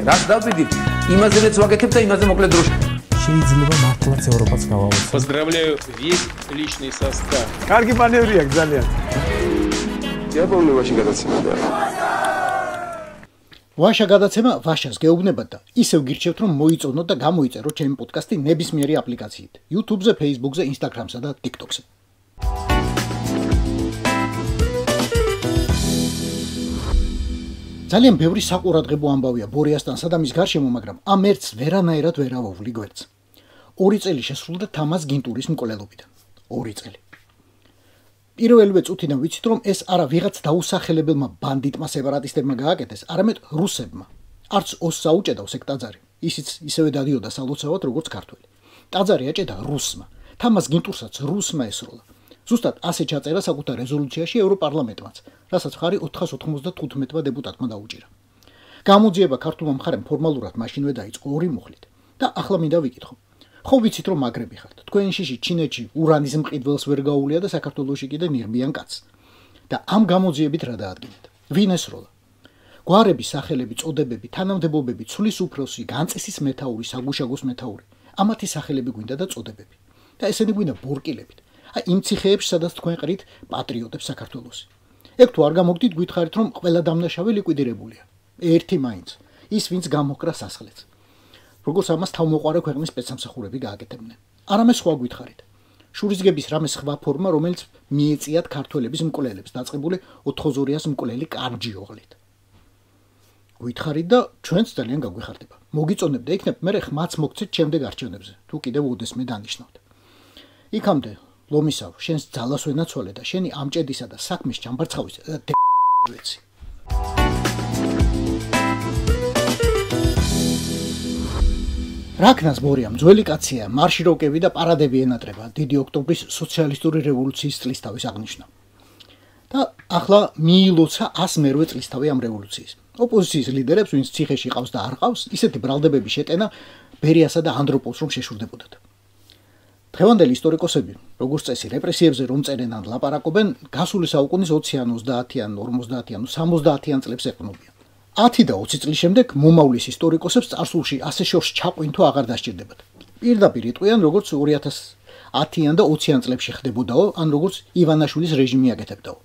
ვაკეთებ. რაც დავიდით, იმაზეც ვაკეთებ და იმაზე მოკლედ დროში. შეიძლება მართლაც ევროპაც გავავსო. Поздравляю весь личный состав. კარგი მანევრია ძალიან. დიაპოლოვაში გადაცემა. ვაშა გადაცემა ვაშას გეუბნებათ და ისევ გირჩევთ რომ მოიწონოთ და გამოიწეროთ ჩემი პოდკასტი ნებისმიერი აპლიკაციით. YouTube-ზე, Facebook-ზე, Instagram-სა და TikTok-ზე. ძალიან ბევრი საყურადღებო ამბავია ბორიასტანსა და მის გარშემო, მაგრამ ამ ერთს ვერანაირად ვერ ავავლი გვერდს. 2 წელი შესრულდა თამაზ გინტურის მკვლელობიდან. 2 წელი. პირველივე წუთიდან ვიცით რომ ეს არა ვიღაც დაუსახელებელმა ბანდიტმა სეპარატისტებმა გააკეთეს, არამედ რუსებმა. არც ოსს აუჭედავს ეგ ტაძარი. ისიც ისევე დადიოდა სალოცავად როგორც ქართველი. ტაძარი აჭედა რუსმა. თამაზ გინტურსაც რუსმა ესროლა. ზუსტად ასე ჩაწერა საკუთარ რეზოლუციაში ევროპარლამენტმაც, რასაც მხარი 495 დეპუტატმა დაუჭირა. გამოძიება ქართულმა მხარემ ფორმალურად მაშინვე დაიწყო 2 მუხლით და ახლა მინდა ვიკითხო. ხო ვიცით რომ მაგრები ხართ. თქვენ შიში ჩინეთში ურანის მყიდველს ვერ გაუვლია და საქართველოში კიდე ნირბიან კაცს. და ამ გამოძიებით რა დაადგინეთ? ვინ ესროლა? გვარები, სახელები, წოდებები, თანამდებობები, ცვლის უფროსი, განწესის მეთაური, საგუშაგოს მეთაური. ამათი სახელები გვინდა და წოდებები. და ესენი გვინდა ბორკილებით. აი იმ ციხეებში, სადაც თქვენ ყრით პატრიოტებს საქართველოსი. ეგ თუ არ გამოგდით, გითხარით რომ ყველა დამნაშავე ლიკვიდირებულია. ერთი მაინც, ის ვინც გამოკრა სასახლეც. როგორც ამას თავმოყარე ქვეყნის სპეცსამსახურები გააკეთებდნენ. არამე სხვა გითხარით. შურისგების რამე სხვა ფორმა, რომელიც მიეწიათ ქართველების მკვლელებს, დაწყებული 400-ას მკვლელი კარჯი ოღლით. გითხარით და ჩვენც ძალიან გაგვიხარდება. მოგიწონებდა იქნებ მე ხმაც მოგცეთ შემდეგ არჩევნებზე, თუ კიდევ ოდესმე დანიშნავთ. იქამდე ლომისავ, შენს ძალას ვენაცვალე და შენი ამჭედისა და საქმის ჩამბარცხავის დეცი. რაკნას ბორიამ ძველი კაცია, მარშიროკები და პარადები ენატრება დიდი ოქტომბრის სოციალისტური რევოლუციის წლისთავის აღნიშვნა. და ახლა მიილოცა 108 წლისთავი ამ რევოლუციის. ოპოზიციის ლიდერებს, ვინც ციხეში ყავს და არ ყავს, ისეთი ბრალდებები შეტენა ბერიასა და ანდროპოლს რომ შეშურდებოდათ. დღევანდელი ისტორიკოსები, როგორც წესი, რეპრესიებზე რომ წერენ ან ლაპარაკობენ, გასული საუკუნის 20-იან, 30-იან, 50-იან, 60-იან წლებს ეყრდნობიან. 10 და 20 წლის შემდეგ მომავლის ისტორიკოსებს წარსულში ასე შორს ჩაყვინ თუ აღარ დასჭირდებათ. პირდაპირ იტყვიან, როგორც 2010-იან და 20-იან წლებში ხდებოდაო, ან როგორც ივანაშვილის რეჟიმი აკეთებდაო.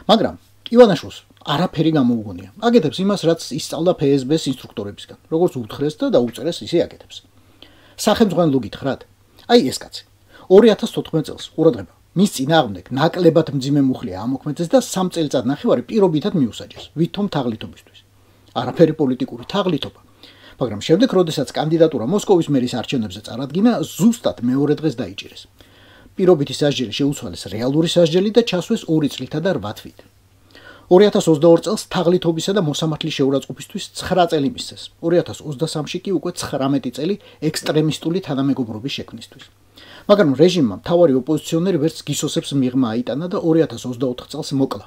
მაგრამ ივანაშვილს არაფერი გამოუგონია. აკეთებს იმას, რაც ისწავლა ფსბ-ს ინსტრუქტორებისგან, როგორც უთხრეს და დაუწერეს, ისე აკეთებს. სახელმძღვანელო გითხრათ? აი ეს კაცი 2014 წელს ყურადღება მის წინააღმდეგ ნაკლებად მძიმე მუხლია ამოქმედდეს და 3 წელიწად ნახევარი პირობითად მიუსაჯეს ვითომ თაღლითობისთვის. არაფერი პოლიტიკური თაღლითობა, მაგრამ შემდეგ როდესაც კანდიდატურა მოსკოვის მერის არჩევნებზე წარადგინა, ზუსტად მეორე დღეს დაიჭირეს. პირობითი სასჯელი შეუცვალეს რეალური სასჯელი და ჩასვეს 2 წლითა და 8 თვით. 2022 წელს თაღლითობისა და მოსამართლის შეურაცხყოფისთვის 9 წელი მისცეს. 2023-ში კი უკვე 19 წელი ექსტრემისტული თანამეგობრობის შექმნისთვის. მაგრამ რეჟიმმა მთავარი ოპოზიციონერი ვერც გისოსებს მიღმა აიტანა და 2024 წელს მოკლა.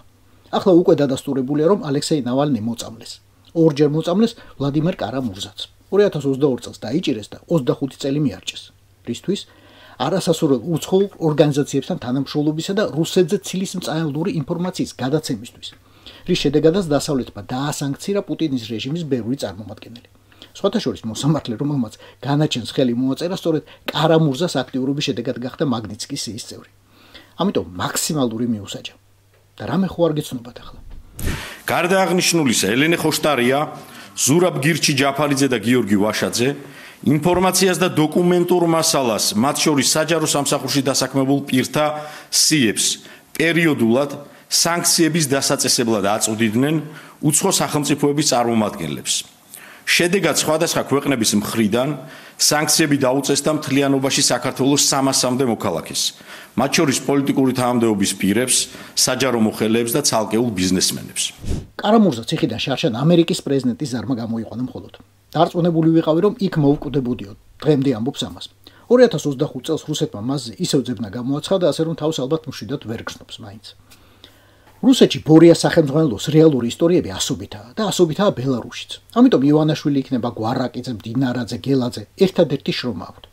ახლა უკვე დადასტურებულია რომ ალექსეი ნავალნი მოწამლეს. ორჯერ მოწამლეს ვლადიმერ კარამურზაც. 2022 წელს დაიჭირეს და 25 წელი მიარჩეს. რისთვის? არასასურველ უცხოურ ორგანიზაციებთან თანამშრომლობისა და რუსეთზე ცილისმწაებლური ინფორმაციის გადაცემისთვის. რის შედეგადაც დასავლეთმა დაასანქცია პუტინის რეჟიმის ბევრი წარმომადგენელი. სხვათა შორის მოსამართლე, რომელმაც განაჩენს ხელი მოაწერა, სწორედ კარამურზას აქტიურობის შედეგად გახდა მაგნიცკის სიის წევრი. ამიტომ მაქსიმალური მიუსაჯა. და რამე ხო არ გეცნობათ ახლა? გარდა აღნიშნულისა, ელენე ხოშტარია, ზურაბ გირჩი ჯაფარიძე და გიორგი ვაშაძე ინფორმაციას და დოკუმენტურ მასალას, მათ შორის საჯარო სამსახურში დასაქმებულ პირთა სიებს პერიოდულად სანქციების დასაწესებლად აწვდიდნენ უცხო სახელმწიფოების წარმომადგენლებს. შედეგად სხვადასხვა ქვეყნების მხრიდან სანქციები დაუწესდა მთლიანობაში საქართველოს 300-მდე მოქალაქეს, მათ შორის პოლიტიკური თანამდებობის პირებს, საჯარო მოხელეებს და ცალკეულ ბიზნესმენებს. კარამურზა ციხიდან შარშან ამერიკის პრეზიდენტის ზარმა გამოიყვანა მხოლოდ. დარწმუნებული ვიყავი, რომ იქ მოვკვდებოდიო. დღემდე ამბობს ამას. 2025 წელს რუსეთმა მასზე ისევ ძებნა გამოაცხადა, ასე რომ თავს ალბათ მშვიდად ვერ გრძნობს მაინც. რუსეთში ბორიას სახელმძღვანელოს რეალური ისტორიები ასობითაა და ასობითაა ბელარუსშიც. ამიტომ ივანაშვილი იქნება გვარაკიძე, მდინარაძე, გელაძე ერთადერთი შრომა აქვთ.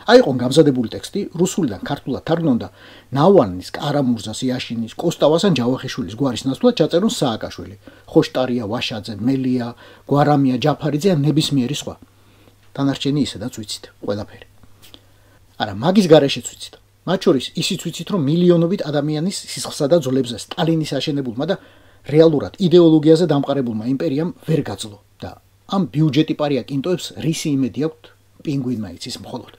აიყო გამზადებული ტექსტი, რუსულიდან ქართულად თარგმნონ და ნავანის, კარამურზას, იაშინის, კოსტავას ან ჯავახიშვილის გვარის ნაცვლად ჩაწერონ სააკაშვილი, ხოშტარია, ვაშაძე, მელია, გვარამია, ჯაფარიძე ან ნებისმიერი სხვა. დანარჩენი ისედაც ვიცით, ყველაფერი. არა, მაგის გარეშეც ვიცით. მათ შორის ისიც ვიცით, რომ მილიონობით ადამიანის სისხლსა და ძვლებზე სტალინის აშენებულმა და რეალურად იდეოლოგიაზე დამყარებულმა იმპერიამ ვერ გაძლო და ამ ბიუჯეტიპარია კინტოებს რისი იმედი აქვთ პინგვინმა იცის მხოლოდ.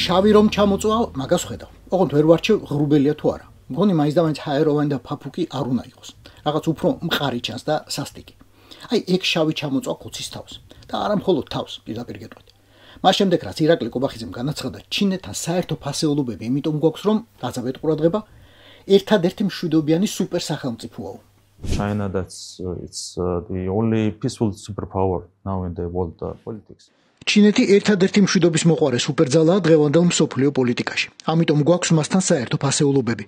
შავი რომ ჩამოწვა, მაგას ხედავ. ოღონდ ვერ ვარჩევ ღრუბელია თუ არა. მგონი მაინც და მაინც ჰაეროვანი და ფაფუკი არ უნდა იყოს. რაღაც უფრო მყარი ჩანს და სასტიკი. აი ეგ შავი ჩამოწვა ხუცის თავს და არა მხოლოდ თავს, პირდაპირ გეტყვით. მას შემდეგ რაც ირაკლი კობახიძემ განაცხადა, ჩინეთთან საერთო ფასეულობები იმიტომ გვაქვს, რომ დაწაბეთ ყურადღება, ერთადერთი მშვიდობიანი სუპერ სახელმწიფოა. China it's the only peaceful superpower now in the world politics. ჩინეთი ერთადერთი მშვიდობის მოყვარე სუპერძალაა დღევანდელ მსოფლიო პოლიტიკაში. ამიტომ გვაქვს მასთან საერთო ფასეულობები.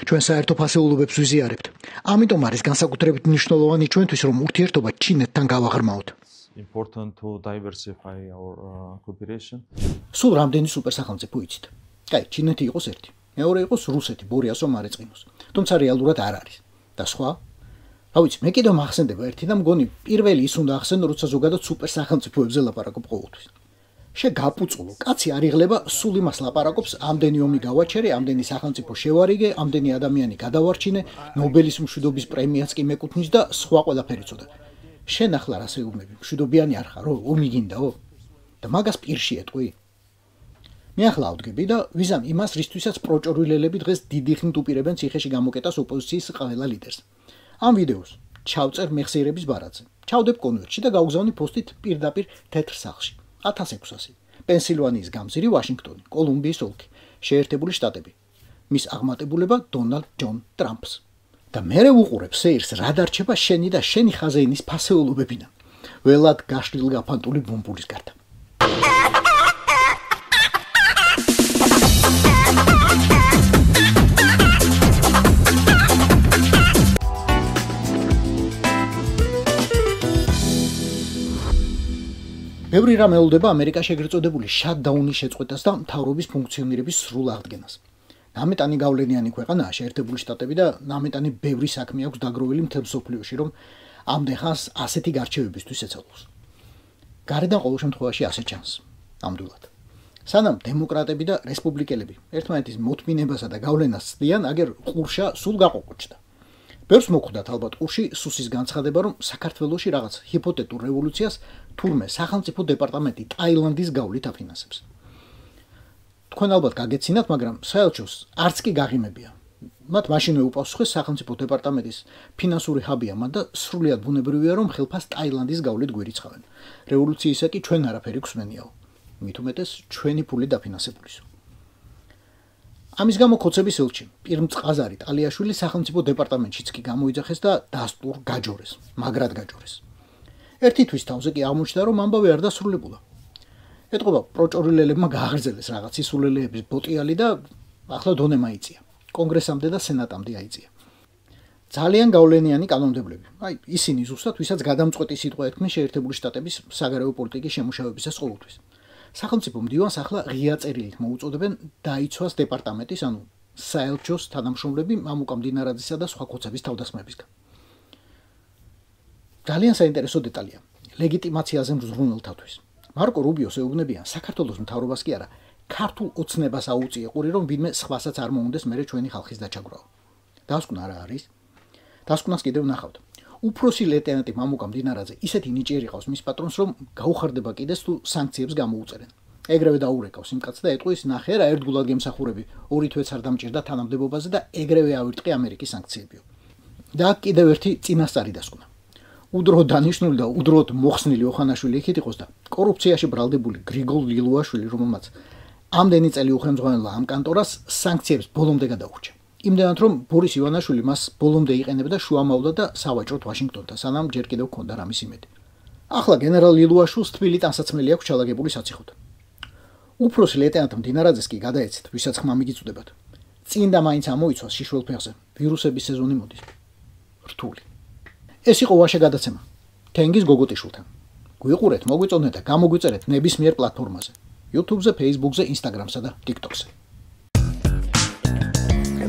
ჩვენ საერთო ფასეულობებს ვიზიარებთ. ამიტომ არის განსაკუთრებით მნიშვნელოვანი ჩვენთვის, რომ ურთიერთობა ჩინეთთან გავაღრმაოთ. Important to diversify our cooperation. სულ რამდენი სუპერსახელმწიფო იცით? კაი, ჩინეთი იყოს ერთი. მეორე იყოს რუსეთი, ბორიასო მარეწყინოს. თუმცა რეალურად არ არის. და სხვა? რა ვიცი, მე კიდევ მახსენდება ერთი და მგონი პირველი ის უნდა ახსენო, როცა ზოგადად სუპერსახელმწიფოებზე ლაპარაკობ ყოველთვის. შეგაპუწულო, კაცი არ იღლება სულ იმას ლაპარაკობს, ამდენი ომი გავაჩერე, ამდენი სახელმწიფო შევარიგე, ამდენი ადამიანი გადავარჩინე, ნობელის მშვიდობის პრემიაც კი მეკუთვნის და სხვა ყველაფერი წოდა. შენ ახლა რას ეუბნები? მშვიდობიანი არ ხარო? ომი გინდაო? და მაგას პირში ეტყვი? მე ახლა ავდგები და ვიზამ იმას, რისთვისაც პროჭორვილელები დღეს დიდი ხნით უპირებენ ციხეში გამოკეტას ოპოზიციის ყველა ლიდერს. ამ ვიდეოს ჩავწერ მეხსიერების ბარათზე. ჩავდებ კონვერტში და გავგზავნი პოსტით პირდაპირ თეთრ სახლში. 1600. პენსილვანიის გამზირი, ვაშინგტონი, კოლუმბიის ოლქი, შეერთებული შტატები. მის აღმატებულება დონალდ ჯონ ტრამპს. და მერე უყურებ სეირს რა დარჩება შენი და შენი ხაზეინის ფასეულობებინა. ველად გაშლილ გაფანტული ბუმბულის გარდა. ბევრი რამ ელოდება ამერიკაში ეგრეთ წოდებული შატდაუნის შეწყვეტას და მთავრობის ფუნქციონირების სრულ აღდგენას. ნამეტანი გავლენიანი ქვეყანაა შეერთებული შტატები და ნამეტანი ბევრი საქმე აქვს დაგროვილი მთელ მსოფლიოში, რომ ამდენ ხანს ასეთი გარჩევებისთვის ეცალოს. გარედან ყოველ შემთხვევაში ასე ჩანს, ნამდვილად. სანამ დემოკრატები და რესპუბლიკელები ერთმანეთის მოთმინებასა და გავლენას ცდიან, აგერ ყურშა სულ გაყოყოჩდა. ბევრს მოხვდათ ალბათ ყურში სუსის განცხადება, რომ საქართველოში რაღაც ჰიპოთეტურ რევოლუციას თურმე სახელმწიფო დეპარტამენტი ტაილანდის გავლით აფინანსებს. თქვენ ალბათ გაგეცინათ, მაგრამ საელჩოს არც კი გაღიმებია. მათ მაშინვე უპასუხეს სახელმწიფო დეპარტამენტის ფინანსური ჰაბია მან და სრულიად ბუნებრივია, რომ ხელფას ტაილანდის გავლით გვირიცხავენ. რევოლუციისა კი ჩვენ არაფერი გვსმენიაო. მით უმეტეს ჩვენი ფული დაფინანსებულისო. ამის გამო ხოცების ელჩი პირმწყაზარი ტალიაშვილი სახელმწიფო დეპარტამენტშიც კი გამოიძახეს და დასტურ გაჯორეს, მაგრად გაჯორეს. ერთი თვის თავზე კი აღმოჩნდა, რომ ამბავი არ დასრულებულა. ეტყობა პროჭორვილელებმა გააგრძელეს რაღაც სისულელეების ბოტიალი და ახლა დონე მაიწია. კონგრესამდე და სენატამდე აიწია. ძალიან გავლენიანი კანონმდებლები. აი, ისინი ზუსტად ვისაც გადამწყვეტი სიტყვა ეთქმის შეერთებული შტატების საგარეო პოლიტიკის შემუშავებისას ყოველთვის. სახელმწიფო მდივანს ახლა ღია წერილით მოუწოდებენ დაიცვას დეპარტამენტის, ანუ საელჩოს თანამშრომლები მამუკა მდინარაძისა და სხვა ხოცების თავდასხმებისგან. ძალიან საინტერესო დეტალია ლეგიტიმაციაზე მზრუნველთათვის. მარკო რუბიოს ეუბნებიან საქართველოს მთავრობას კი არა, ქართულ ოცნებას აუწია ყური, რომ ვინმე სხვასაც არ მოუნდეს მერე ჩვენი ხალხის დაჩაგვრაო. დასკვნა რა არის? დასკვნას კიდევ ნახავთ. უფროსი ლეიტენანტი მამუკა მდინარაძე ისეთი ნიჭიერი ყავს მის პატრონს, რომ გაუხარდება კიდეს თუ სანქციებს გამოუწერენ. ეგრევე დაურეკავს იმ კაცს და ეტყვის, ნახე რა ერთგულად გემსახურები, ორი თვეც არ დამჭირდა თანამდებობაზე და ეგრევე ავირტყი ამერიკის სანქციებიო. და კიდევ ერთი წინასწარი დასკვნა. უდროოდ დანიშნული და უდროოდ მოხსნილი ოხანაშვილი იქით იყოს და კორუფციაში ბრალდებული გრიგოლ ლილუაშვილი, რომელმაც ამდენი წელი უხელმძღვანელა ამ კანტორას, სანქციებს ბოლომდე გადაურჩა. იმდენად რომ ბორის ივანაშვილი მას ბოლომდე იყენებდა შუამავლა და სავაჭროდ ვაშინგტონთან, სანამ ჯერ კიდევ ჰქონდა რამის იმედი. ახლა გენერალ ლილუაშვილს თბილი ტანსაცმელი აქვს ჩალაგებული საციხოდ. უფროსი ლეიტენანტ მდინარაძეს კი გადაეცეთ, ვისაც ხმა მიგიწვდებათ. წინ და მაინც ამოიცვას შიშველფეხზე. ვირუსების სეზონი მოდის. რთული. ეს იყო ვაშე გადაცემა. თენგიზ გოგოტიშვილთან. გვიყურეთ, მოგვიწონეთ და გამოგვიწერეთ ნებისმიერ პლატფორმაზე: YouTube-ზე, Facebook-ზე, Instagram-სა და TikTok-ზე.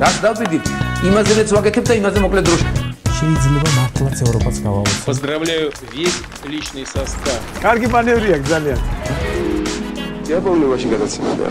რაც დავიდით, იმაზეც ვაკეთებ და იმაზე მოკლედ დროში. შეიძლება მართლაც ევროპაც გავავოთ. Поздравляю весь личный состав. კარგი მანევრია ძალიან. Я помню, очень гадаться надо.